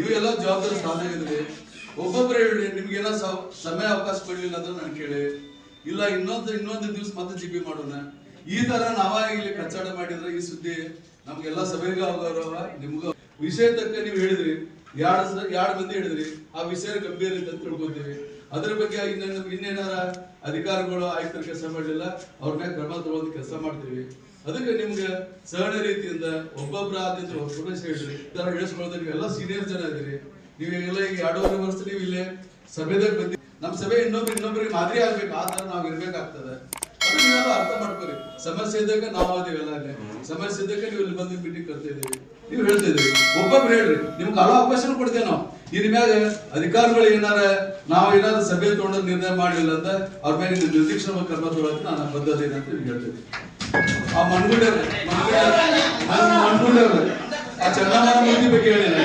ನೀವೆಲ್ಲ ಜವಾಬ್ದಾರಿ ಸಾಧನೆ ಇದ್ರಿ. ಒಬ್ಬೊಬ್ಬರು ಹೇಳ್ರಿ, ನಿಮ್ಗೇನ ಸಮಯ ಅವಕಾಶ ಕೊಡ್ಲಿಲ್ಲ ಅಂದ್ರೆ ನಾನು ಕೇಳಿ, ಇಲ್ಲ ಇನ್ನೊಂದು ದಿವಸ ಮತ್ತೆ ಜಿಪಿ ಮಾಡೋಣ. ಈ ತರ ನಾವ ಇಲ್ಲಿ ಕಚ್ಚಾಡ ಮಾಡಿದ್ರೆ ಈ ಸುದ್ದಿ ನಮ್ಗೆಲ್ಲ ಸಭೆಗೆ ಆಗೌರವ. ನಿಮ್ಗ ವಿಷಯ ತಕ್ಕ ನೀವು ಹೇಳಿದ್ರಿ, ಎರಡು ಮಂದಿ ಹೇಳಿದ್ರಿ, ಆ ವಿಷಯ ಗಂಭೀರ ಅಂತ ತಿಳ್ಕೊತೀವಿ. ಅದ್ರ ಬಗ್ಗೆ ಇನ್ನೇನಾರ ಅಧಿಕಾರಿಗಳು ಆಯುಕ್ತರು ಕೆಲಸ ಮಾಡಲಿಲ್ಲ, ಅವ್ರ ಮೇಲೆ ಕ್ರಮ ತಗೊಳ್ಳೋದು ಕೆಲಸ ಮಾಡ್ತೀವಿ. ಅದಕ್ಕೆ ನಿಮ್ಗೆ ಸಹನ ರೀತಿಯಿಂದ ಒಬ್ಬೊಬ್ಬರ ಆದ್ಯತೆ ಹೊರತುಪಡಿಸಿ ಹೇಳ್ರಿ. ಈ ತರ ಹೇಳಿಸ್ಕೊಳ್ಳೋದು ನೀವೆಲ್ಲ ಸೀನಿಯರ್ ಜನ ಇದ್ದೀರಿ. ನೀವೆಲ್ಲ ಈಗ 2.5 ವರ್ಷ ನೀವು ಇಲ್ಲೇ ಸಭೆದಾಗ ಬಂದಿ. ನಮ್ಮ ಸಭೆ ಇನ್ನೊಬ್ಬರಿಗೆ ಮಾದರಿ ಆಗ್ಬೇಕು, ಆ ತರ ನಾವ್ ಇರ್ಬೇಕಾಗ್ತದೆ. ಅದು ನೀವೆಲ್ಲ ಅರ್ಥ ಮಾಡ್ಕೊರಿ. ಸಮಸ್ಯೆ ಇದ್ದಾಗ ನಾವು ಅದೀವೆಲ್ಲ ಅಲ್ಲೇ, ಸಮಸ್ಯೆ ಇದ್ದಕ್ಕೆ ನೀವು ಇಲ್ಲಿ ಬಂದು ಮೀಟಿಂಗ್ ಕರ್ತಾ ಇದೀವಿ. ನೀವು ಹೇಳ್ತಿದ್ರಿ, ಒಬ್ಬೊಬ್ರು ಹೇಳ್ರಿ, ನಿಮ್ಗೆ ಕಾಲಾವಕಾಶ ಕೊಡ್ತೇವೆ ನಾವು. ಇನ್ ಮ್ಯಾಗ ಅಧಿಕಾರಿಗಳು ನಾವು ಏನಾದ್ರು ಸಭೆ ತಗೊಂಡ ನಿರ್ಣಯ ಮಾಡಲಿಲ್ಲ ಅಂತ ಅವ್ರ ಮೇಲೆ ನಿರ್ದಿಕ್ಷಣ ಕ್ರಮ ತಗೊಳ್ಳೋಕೆ ನಾನು ಬದ್ಧತೆ ಅಂತ ಹೇಳ್ತೇನೆ. ಆ ಮನ್ಗುಂಡೆ ಆ ಚಂದ್ರಮಾನ ಮೂರ್ತಿ ಬಗ್ಗೆ ಹೇಳಿಲ್ಲ.